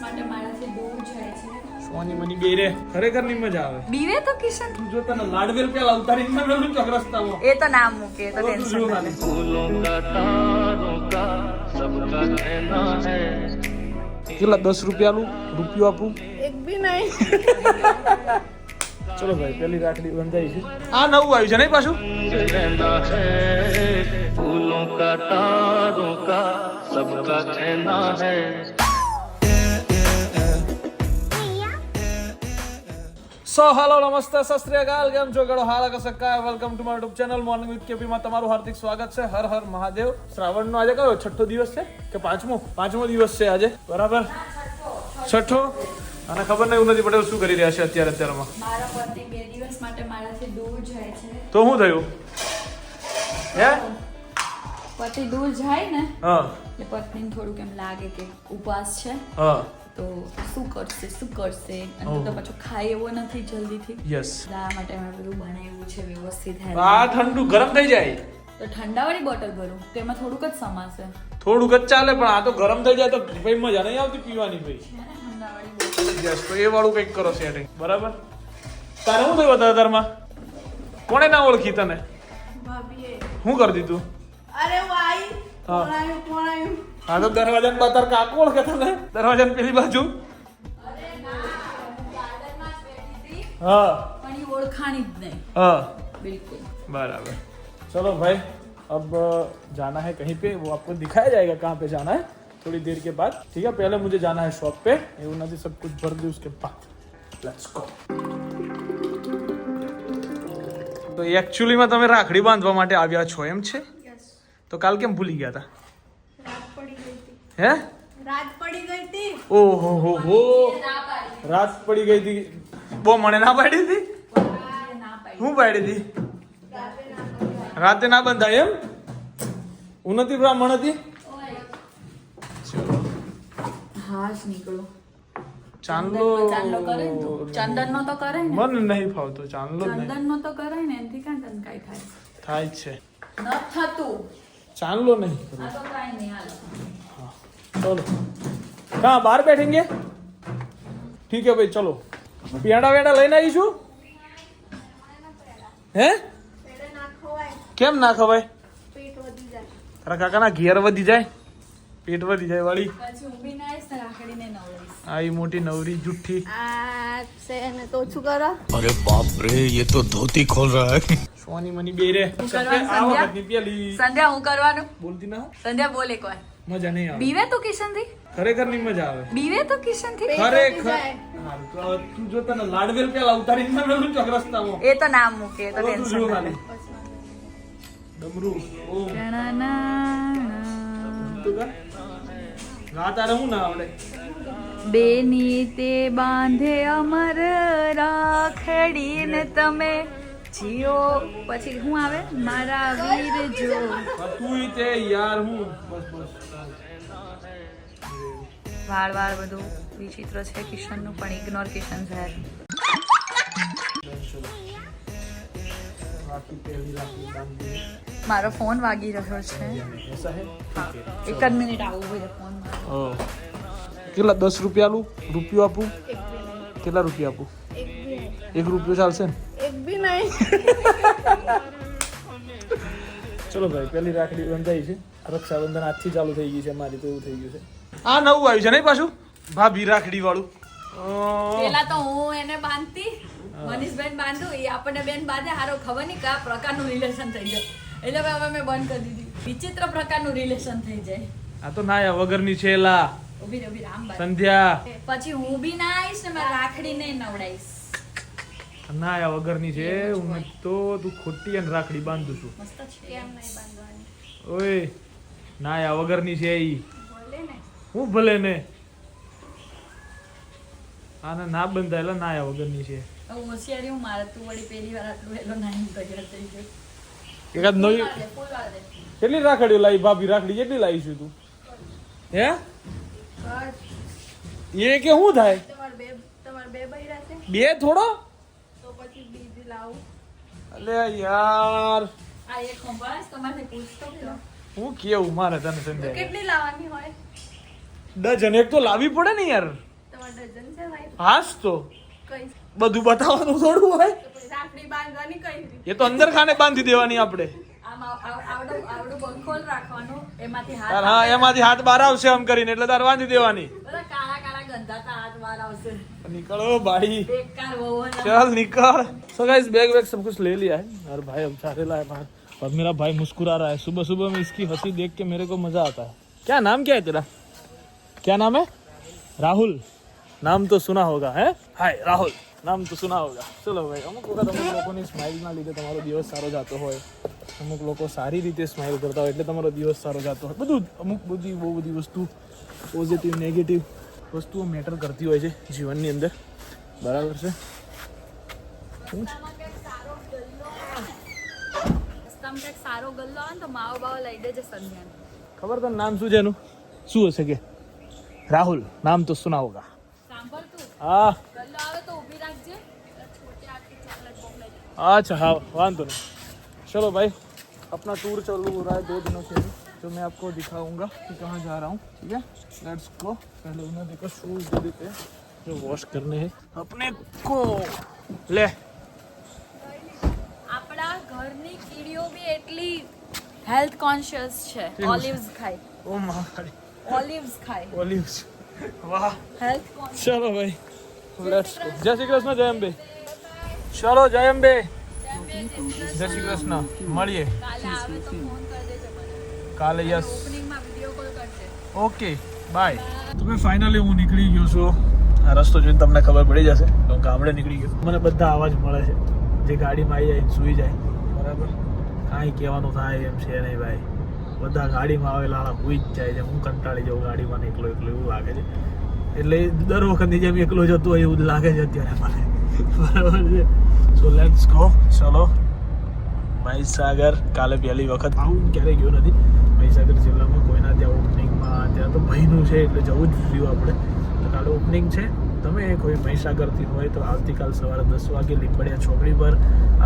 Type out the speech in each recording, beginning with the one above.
માટે મારાથી દૂર જાય છે. સોની મની બેરે ખરેખર ની મજા આવે. બીવે તો કિશન તું જો તને લાડવેર પેલા ઉતારીને મેં પેલું ચોકરસ્તામાં એ તો નામ મૂકે તો ટેન્શન ના લે. કેટલા 10 રૂપિયાનું રૂપિયો આપું એક બી નહીં. ચલો ભાઈ પેલી રાખડી બંધાઈ છે. આ નવું આવ્યું છે નહીં પાછું. ફૂલોं કા તારોं કા સબકા कहना है. સો હેલો નમસ્તે સત શ્રી અકાલ, કેમ છો ગળો હાલા કસક્કા. Welcome to my YouTube channel morning with KP માં તમારું હાર્દિક સ્વાગત છે. હર હર મહાદેવ. શ્રાવણનો આજે કયો છઠ્ઠો દિવસ છે કે પાંચમો દિવસ છે આજે, બરાબર? છઠ્ઠો. અને ખબર નહીં ઉન્નતિ પટેલ શું કરી રહ્યા છે અત્યારમાં. મારા પતિ 2 દિવસ માટે મારાથી દૂર જાય છે. તો શું થયું હે? પતિ દૂર જાય ને હા એટલે પત્નીને થોડુંક એમ લાગે કે ઉપવાસ છે હા તો શું કરશે અને તો પાછું ખાય એવો નથી જલ્દીથી. યસ. આ માટે અમે બધું બનાવ્યું છે વ્યવસ્થિત. આ ઠંડુ ગરમ થઈ જાય તો ઠંડાવાળી બોટલ ભરું તો એમાં થોડુંક જ સમાશે. થોડુંક જ ચાલે, પણ આ તો ગરમ થઈ જાય તો ભાઈ મજા નહીં આવતી પીવાની ભાઈ. ઠંડાવાળી બોટલ. યસ. તો એ વાળું કંઈક કરો સેટિંગ, બરાબર? તારે શું થયું હતા તારમાં? કોણે ના ઓળખી તને? ભાભીએ. શું કરી દીધું? અરે હું આઈ. હા. કોણ આવ્યું? હા તો દરવાજાને બતાર કાકો ઓળખે તને? દરવાજાને પેલી બાજુ. હા પણ એ ઓળખાણી જ નહીં हाँ બિલકુલ. बराबर. चलो भाई अब जाना है कहीं पे, वो आपको दिखाया जाएगा कहाँ पे जाना है थोड़ी देर के बाद. ठीक है, पहले मुझे जाना है शॉप पे. ये उन्होंने सब कुछ भर दी, उसके बाद लेट्स गो. તો એકચ્યુઅલીમાં તમે રાખડી બાંધવા માટે આવ્યા છો એમ છે? તો કાલ કેમ ભૂલી ગયા હતા? રાત પડી ગઈ હતી. હે? રાત પડી ગઈ હતી. ઓહો હો હો, રાત પડી ગઈ હતી. બહુ મને ના પાડી હતી. હું પાડી હતી? રાતે ના બંધાય એમ? ઉન્નતિ બ્રાહ્મણ હતી. ચલો હા જ નીકળો. ચાંદલો ચાંદલો કરે ને તું? ચંદનનો તો કરે ને. મને નહીં ફાવતો ચાંદલો જ નહીં. ચંદનનો તો કરે ને, એનથી કાંઈ તને કાંઈ થાય થાય જ છે. ન થતું. ચાંદલો નહીં કરવો. આ તો કાંઈ નહીં હાલ. चलो कहाँ बाहर बैठेंगे? ठीक है भाई चलो. पेड़ा वेड़ा લઈને આવીશું. હે? પેડે ના ખવાય. કેમ ના ખવાય? પેટ વધી જાય. તારા કાકાના ઘેર વધી જાય, પેટ વધી જાય વાળી. પછી ઊભી ના આવીશ ને રાખડીને નવડાવીશ. આ ઈ મોટી નવરી જુઠ્ઠી. આ છે ને તો ઓછું કરો. अरे बाप रे, ये तो धोती खोल रहा है. સોની મની બેરે હું કરવાનું આ સંધ્યા? વખતની પેલી સંધ્યા હું કરવાનું. બોલતી ના સંધ્યા બોલ એકવાર. મજા નહીં આવે. બીવે તો કિશન થી ખરેખર ની મજા આવે. બીવે તો કિશન થી. પેટ ખરેખર. વધી જાય. હારું, તો તું જો તને લાડવેર પેલા ઉતારીને મેં પેલું ચોકરસ્તામાં એ તો નામ મૂકે તો તું ટેન્શન જો ના લે. ખાલી. ડમરું. ઓમ. તું ગા. ગા તારે હું ના આવડે? બેની તે બાંધે અમર રાખડીને તમે જીઓ. પછી શું આવે? મારા વીર જો. તું તે યાર હું બસ બસ. વાળ વાળ બધું વિચિત્ર છે કિશનનું, પણ ઇગ્નોર કિશન સાહેબ. રાખી પહેલી રાખી બાંધી. મારો ફોન વાગી રહ્યો છે. એસા હે? એક જ મિનિટ આવું હોય ફોન. ઓ કેટલા 10 રૂપિયાનું રૂપિયો આપું? એક બી નહીં. કેટલા રૂપિયા આપું? એક બી નહીં. 1 રૂપિયો ચાલશે ને? એક બી નહીં. ચલો ભાઈ પેલી રાખડી બંધાઈ છે. રક્ષાબંધન આજથી ચાલુ થઈ ગઈ છે મારી, તો એવું થઈ ગયું છે. આ નવું આવ્યું છે નહીં પાછું? ભાભી રાખડી વાળું. પેલા તો હું એને બાંધતી, મનીષબેન બાંધું, એ આપણને બેન બાંધે. હારો ખબર નહીં કયા પ્રકારનું રિલેશન થઈ જાય, એટલે હવે મેં બંધ કરી દીધી. વિચિત્ર પ્રકારનું રિલેશન થઈ જાય. આ તો નાયા વગરની છે લા ઉભી રહે, રામ બાંધ. સંધ્યા. પછી હું બી ના આવીશ ને મારી રાખડીને નવડાવીશ. નાયા વગરની છે. હું તો તું ખોટી અને રાખડી બાંધું છું. મસ્ત છે. કેમ નહીં બાંધવાની? ઓય નાયા વગરની છે ઈ. બોલે ને. હું ભલે ને આને ના બંધાયેલા નાયા વગરની છે. હવે હોશિયારી હું મારે, તું વળી પહેલી વાર આટલું વહેલો નાઈન તૈયાર થઈ ગયો. એકાદ નવી ફૂલ વાર દે. કેટલી રાખડીઓ લાવી ભાભી? રાખડી કેટલી લાવીશું તું? હે? બસ. એ કે શું થાય? તમારે બે બૈરા છે બે થોડો? તો પછી બીજી લાવું. અલે યાર આ એક ખંભાળે છે, તમારે પૂછતો ખરો. હું કેવું મારે તને તો સંધ્યા? કેટલી લાવવાની હોય? ડઝન એક તો લાવવી પડે ને યાર. ડઝન છે ભાઈ હાસ તો કઈ બધું બતાવવાનું થોડું હોય તો પછી રાખડી બાંધવાની કઈ રીતે એ તો અંદર ખાને બાંધી દેવાની આપણે આમ આવડું બંખોલ રાખવાનું એમાંથી તાર હાથ હા એમાંથી હાથ બહાર આવશે આમ કરીને એટલે તાર બાંધી દેવાની બધા કાળા કાળા ગંધાતા હાથ બહાર આવશે निकलो भाई बेकार वो ना चल निकल सो गाइस बैग वैग सब कुछ ले लिया है और भाई अब सारे लाए बाहर और मेरा भाई मुस्कुरा रहा है सुबह सुबह में इसकी हंसी देख के मेरे को मजा आता है क्या नाम क्या है तेरा क्या नाम है राहुल नाम तो सुना होगा है हाय राहुल नाम तो सुना होगा चलो भाई અમુક વખત અમુક લોકોની સ્માઇલના લીધે તમારો દિવસ સારો જતો હોય અમુક લોકો સારી રીતે સ્માઇલ કરતા હોય એટલે તમારો દિવસ સારો જતો હોય બધું અમુક બહુ બધી વસ્તુ પોઝિટિવ નેગેટિવ વસ્તુઓ મેટર કરતી હોય છે જીવનની અંદર બરાબર છે રસ્તામાં કંઈક સારો ગલ્લો આવે ને તો માવો બાવો લઈ દેજે સંધ્યાને ખબર તને નામ શું છે એનું શું હશે કે રાહુલ નામ તો સુના હોગા સાંભળ તું હા ગલ્લો આવે તો ઊભી રાખજે છોટી આટલી ચોકલેટ બોકલેટ अच्छा हाँ वांतो नहीं चलो भाई अपना टूर चालू हो रहा है 2 दिनों के लिए तो मैं आपको दिखाऊंगा कि कहाँ जा रहा हूँ ठीक है लेट्स गो पहले उन्हें देखो शूज दे देते हैं जो वॉश करने हैं अपने को ले આપણા ઘરની કીડીઓ બી એટલી હેલ્થ કોન્શિયસ છે ઓલિવ્સ ખાય ओ महाकाली ઓલિવ્સ ખાય ओलिव्स वाह હેલ્થ કોન્શિયસ चलो भाई लेट्स गो जय श्री कृष्ण जय अम्बे चलो जय अम्बे जय श्री कृष्ण મળીએ કાલે આવે તો ફોન કરી દેજે મને કાલે યસ ઓપનિંગમાં વિડિયો કોલ કરજે ઓકે બાય તો મેં ફાઇનલી હું નીકળી ગયો છું આ રસ્તો જોઈને તમને ખબર પડી જશે તો હું ગામડે નીકળી ગયો મને બધા અવાજ મળે છે જે ગાડીમાં આવી જાય સૂઈ જાય બરાબર કાંઈ કહેવાનું થાય એમ છે નહીં ભાઈ બધા ગાડીમાં આવેલા સૂઈ જ જાય છે હું કંટાળી જાઉં ગાડીમાં એકલો એવું લાગે છે એટલે દર વખતની જેમ એકલો જતો હોય એવું લાગે છે અત્યારે મને બરાબર છે સો લેટ્સ ગો ચલો મહીસાગર કાલે પહેલી વખત આવું ક્યારેય ગયો નથી મહીસાગર જિલ્લામાં કોઈના ત્યાં ઓપનિંગમાં ત્યાં તો ભાઈનું છે એટલે જવું જ રહ્યું આપણે તો કાલે ઓપનિંગ છે તમે કોઈ મહીસાગરથી હોય તો આવતીકાલ સવારે 10 વાગે લીંબડિયા ચોકડી પર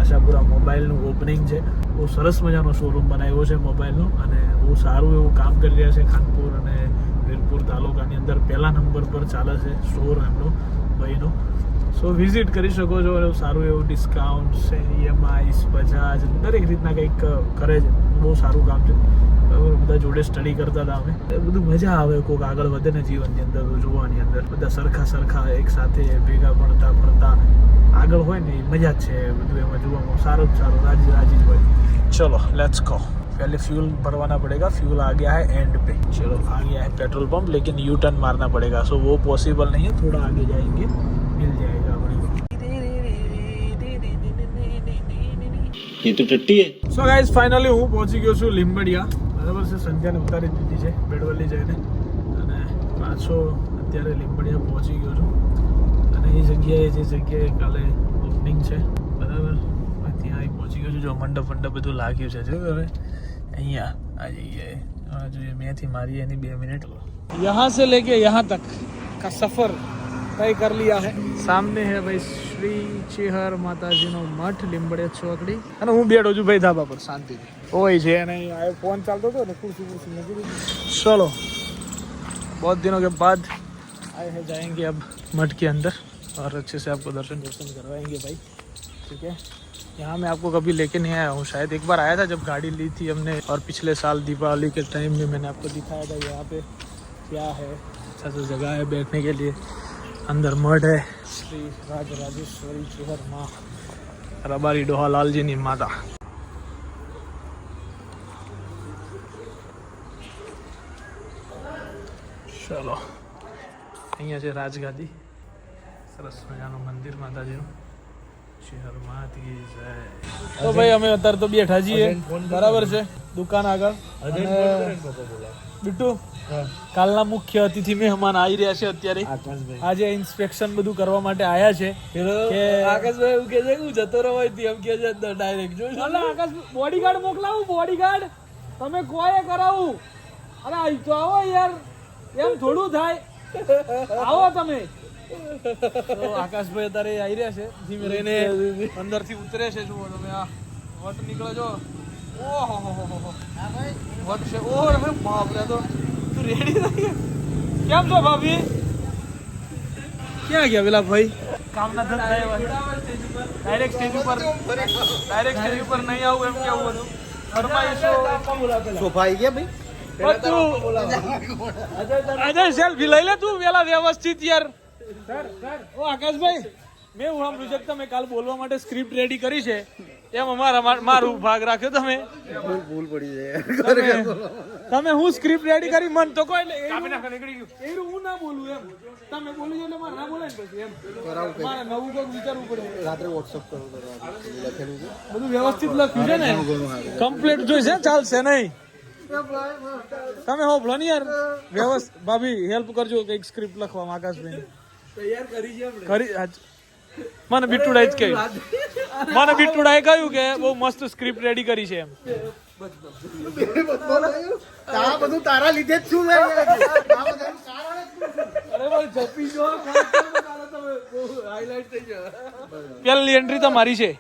આશાપુરા મોબાઈલનું ઓપનિંગ છે બહુ સરસ મજાનો શોરૂમ બનાવ્યો છે મોબાઈલનો અને બહુ સારું એવું કામ કરી રહ્યા છે ખાનપુર અને વીરપુર તાલુકાની અંદર પહેલા નંબર પર ચાલે છે સ્ટોર એમનો ભાઈનો સો વિઝિટ કરી શકો છો સારું એવું ડિસ્કાઉન્ટ છે EMI બજાજ દરેક રીતના કંઈક કરે છે બહુ સારું કામ છે બરાબર બધા જોડે સ્ટડી કરતા હતા અમે બધું મજા આવે કોઈક આગળ વધે ને જીવનની અંદર જોવાની અંદર બધા સરખા એક સાથે ભેગા ભણતા આગળ હોય ને એ મજા જ છે બધું એમાં જોવામાં સારું રાજી જ હોય ચલો લેટ્સ ગો पहले फ्यूल भरवाना पड़ेगा फ्यूल आ गया है एंड पे चलो आ गया है पेट्रोल पंप लेकिन यू टर्न मारना पड़ेगा सो वो पॉसिबल नहीं है थोड़ा आगे जाएंगे मिल जाएगा अपने को ये तो टट्टी है સો ગાઈઝ ફાઇનલી હું પહોંચી ગયો છું લીંબડિયા બરાબર છે સંધ્યાને ઉતારી દીધી છે બેડવલી જઈને અને પાછો અત્યારે લીંબડિયા પહોંચી ગયો છું અને એ જગ્યાએ જે જગ્યાએ કાલે ઓપનિંગ છે બરાબર ત્યાં અહીં પહોંચી ગયો છું જો મંડપ બધું લાગ્યું છે જો હવે અહીંયા આ જગ્યાએ જોઈએ મેંથી મારી એની 2 મિનિટ यहाँ से लेके यहाँ तक का सफ़र तय कर लिया है सामने है भाई श्री ચેહર માતાજીનો મઠ લીંબડિયા ચોકડી અને હું બેઠો છું ભાઈ ધાબા પર શાંતિથી હોય છે અને આ ફોન ચાલતો હતો ને कुर्सी મૂકી દીધી चलो बहुत दिनों के बाद आए हैं जाएंगे अब मठ के अंदर और अच्छे से आपको दर्शन करवाएंगे भाई ठीक है यहाँ मैं आपको कभी लेके नहीं आया हूँ शायद एक बार आया था जब गाड़ी ली थी हमने और पिछले साल दीपावली के टाइम में मैंने आपको दिखाया था यहाँ पे क्या है अच्छा सा जगह है बैठने के लिए अंदर मठ है श्री राजराजेश्वरी चेहर माँ रबारी डोहा लालजी ની માતા ચલો અહીંયા છે રાજગાદી સરસ મજાનું મંદિર માતાજીનું તો ભાઈ અમે અત્યારે તો બેઠા છીએ બરાબર છે દુકાન આગળ બિટ્ટુ કાલના મુખ્ય અતિથિ મહેમાન આવી રહ્યા છે અત્યારે આજે ઇન્સ્પેક્શન બધું કરવા માટે આયા છે કે આકાશભાઈ એવું કે છે હું જતો રહો એમ કે છે ડાયરેક્ટ જો આકાશ બોડીગાર્ડ મોકલાવું બોડીગાર્ડ તમે કોઈએ કરાવું અરે અહીં તો આવો યાર એમ થોડું થાય આવો તમે તો આકાશભાઈ અત્યારે આવી રહ્યા છે ધીમે રહીને અંદરથી ઉતરે છે જુઓ તમે આ વટ નીકળે જો ઓહો વટ છે ઓહો બાપ રે તો તું રેડી થઈ કેમ છો ભાભી ક્યાં ગયા પેલા ભાઈ કામના ધંધા આવ્યા ડાયરેક્ટ સ્ટેજ ઉપર નહીં આવું એમ કેવું હતું ફરમાઈશો સોફા આવી ગયા ભાઈ અજય સેલ્ફી લઈ લે તું પેલા વ્યવસ્થિત યાર ઓ આકાશભાઈ મેં હું સાંભળ્યું છે કે તમે કાલ બોલવા માટે સ્ક્રિપ્ટ રેડી કરી છે એમ મારું ભાગ રાખ્યો તમે ભૂલ પડી જાય તમે હું સ્ક્રિપ્ટ રેડી કરી મન તો કોઈ એવું હું ના બોલું એમ તમે બોલી એટલે મારે ના બોલાય ને પછી એમ મારે નવું કોઈક વિચારવું પડે રાત્રે વોટ્સઅપ કરું તો લખેલું છે બધું વ્યવસ્થિત લખ્યું છે ને કમ્પ્લીટ જોઈશે ચાલશે નહીં તમે હો ભલો ને યાર વ્યવસ્થિત ભાભી હેલ્પ કરજો કઈક સ્ક્રિપ્ટ લખવામાં આકાશભાઈ તૈયાર કરી મને બિટ્ટુડાએ જ કહ્યું કે બહુ મસ્ત સ્ક્રિપ્ટ રેડી કરી છે એમ આ બધું તારા લીધે જ છું મેં અરે ભાઈ જપી જો હાઈલાઈટ થઈ જાય પહેલી એન્ટ્રી તો મારી છે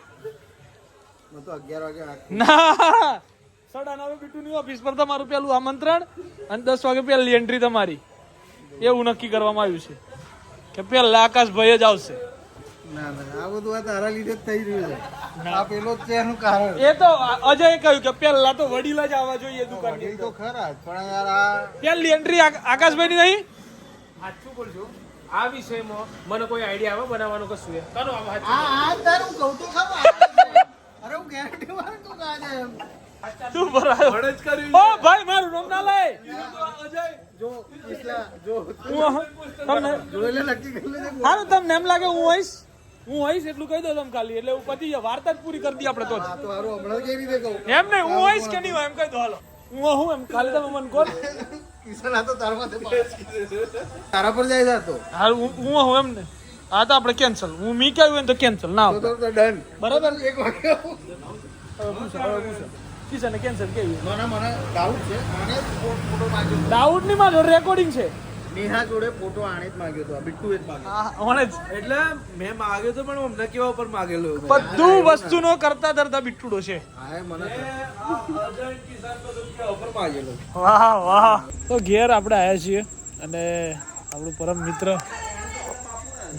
તો 11 વાગે ના 9:30 બિટ્ટુની ઓફિસ પર તમારું પેલું આમંત્રણ અને 10 વાગે પહેલી એન્ટ્રી તમારી એવું નક્કી કરવામાં આવ્યું છે કે પહેલા આકાશભાઈ જ આવશે ના આ બધું આ તારા લીધે જ થઈ રહ્યું છે આ પેલો જ છે એનું કારણ એ તો અજયે કહ્યું કે પહેલા તો વડીલ જ આવવા જોઈએ દુકાનની એ તો ખરા જ, પણ યાર આ પહેલી એન્ટ્રી આકાશભાઈની નહીં સાચું બોલજો આ વિષયમાં મને કોઈ આઈડિયા આવે બનાવવાનું કશું એ કરો આમ સાચું આ તારું કહું તો ખબર અરે હું ગેરંટી મારું તું કાજે તું બરાબર ઓ ભાઈ મારું નામ ના લે જો ઇસ્લા જો તમને જોઈને નક્કી કરી લેજે હારું તમને એમ લાગે હું હોઈશ એટલું કહી દો તમે ખાલી એટલે હું પતી જાય વાર્તા જ પૂરી કરી દી આપણે તો જ આ તો હારું હમણાં કેવી રીતે કહું એમ નહીં હું હોઈશ કે નહીં હોય એમ કહી દો હાલો હું એમ ખાલી તમે મને કોણ કિશન આ તો તારા માથે તારા પર જાય છે આ તો હાલ હું એમ ને આ તો આપણે કેન્સલ હું મી કહ્યું હોય ને તો કેન્સલ ના તો આવતો ડન બરાબર એક વાગ્યો પૂછો કિશને કેન્સલ કેવું મને ડાઉટ છે આને ફોટો માંગ્યો ડાઉટ ની માં રેકોર્ડિંગ છે નેહા જોડે ફોટો આણે જ માંગ્યો તો બિટ્ટુએ જ માંગ્યો ઓને જ એટલે મેં માગ્યો તો પણ અમને કેવા ઉપર માગેલો બધું વસ્તુનો કરતા ધરતા બિટ્ટુડો છે હા મને ઉપર માગેલો વાહ વાહ તો ઘેર આપણે આવ્યા છીએ અને આપણું પરમ મિત્ર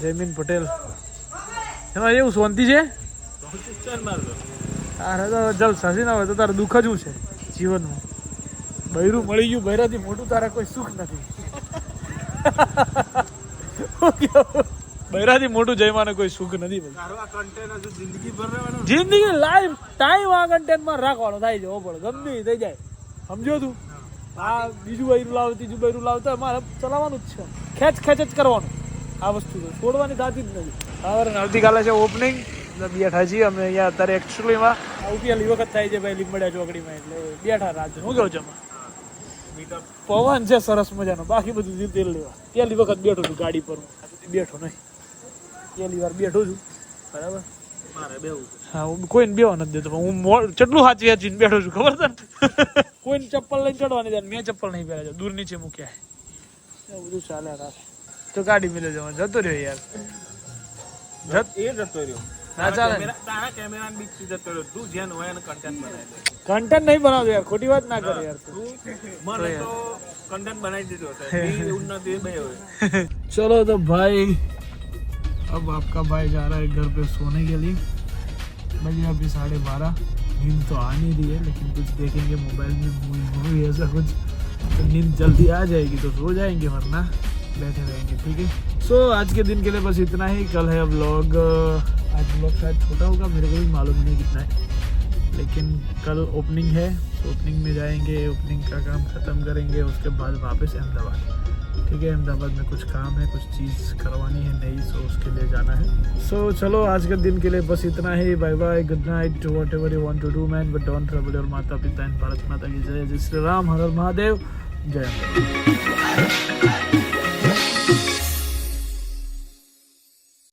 જયમીન પટેલ એમાં એવું શાંતિ છે તારે તો જલસા છે ને હવે તો તારે દુઃખ જ છે જીવનમાં બૈરું મળી ગયું બૈરાથી મોટું તારે કોઈ સુખ નથી બૈરાથી મોટું જયમાને કોઈ સુખ નથી ભાઈ તારો આ કન્ટેન્ટ હજુ જિંદગી ભર રહેવાનો જિંદગી લાઈફ ટાઈમ આ કન્ટેન્ટમાં રાખવાનો થાય છે પણ ગમે એ થઈ જાય સમજો તું આ બીજું બૈરું લાવ ત્રીજું બૈરું લાવતા મારે ચલાવવાનું જ છે ખેંચ જ કરવાનું આ વસ્તુ તો છોડવાની થતી જ નથી હવે આવતીકાલે છે ઓપનિંગ બેઠા છીએ અમે અહીંયા અત્યારે એકચ્યુઅલીમાં પહેલી વખત થાય છે ભાઈ લીંબડિયા ચોકડીમાં એટલે બેઠા રાત શું કહું છું પવન છે સરસ મજાનો બાકી બધું તેલ લેવા પહેલી વખત બેઠો છું ગાડી પર હું બેઠો નહીં પહેલી વાર બેઠો છું બરાબર મારે બેવું હા હું કોઈને બેવા નથી દેતો હું કેટલું હાચી હાચીને બેઠો છું ખબર છે ને કોઈને ચપ્પલ લઈને ચડવાની જાય મેં ચપ્પલ નહીં પહેર્યા છે દૂર નીચે મૂક્યા એવું બધું ચાલ્યા રાખે તો ગાડી મિલે જવા જતો રહ્યો યાર એ જતો રહ્યો ના ચાલે તારા કેમેરાને બીચ જતો રહ્યો તું જેન હોય એને કન્ટેન્ટ બનાવી દે કન્ટેન્ટ નહીં બનાવતો યાર ખોટી વાત ના કરે યાર તું મને તો કન્ટેન્ટ બનાવી દીધો હતો એવું નથી બે હોય चलो तो भाई अब आपका भाई जा रहा है घर पे सोने के लिए बजे अभी 12:30 नींद तो आ नहीं रही है लेकिन कुछ देखेंगे मोबाइल में मूवी ऐसा कुछ तो नींद जल्दी आ जाएगी तो सो जाएंगे वरना बैठे रहेंगे ठीक है सो आज के दिन के लिए बस इतना ही कल है व्लॉग आज व्लॉग शायद छोटा होगा मेरे को भी मालूम नहीं कितना है लेकिन कल ओपनिंग है तो ओपनिंग में जाएंगे ओपनिंग का काम ख़त्म करेंगे उसके बाद वापस अहमदाबाद ठीक है अहमदाबाद में कुछ काम है कुछ चीज़ करवानी है नई सो उसके लिए जाना है सो चलो आज के दिन के लिए बस इतना ही bye bye good night whatever you want to do man but don't trouble your माता पिता एंड भारत माता की जय जय श्री राम हर हर महादेव जय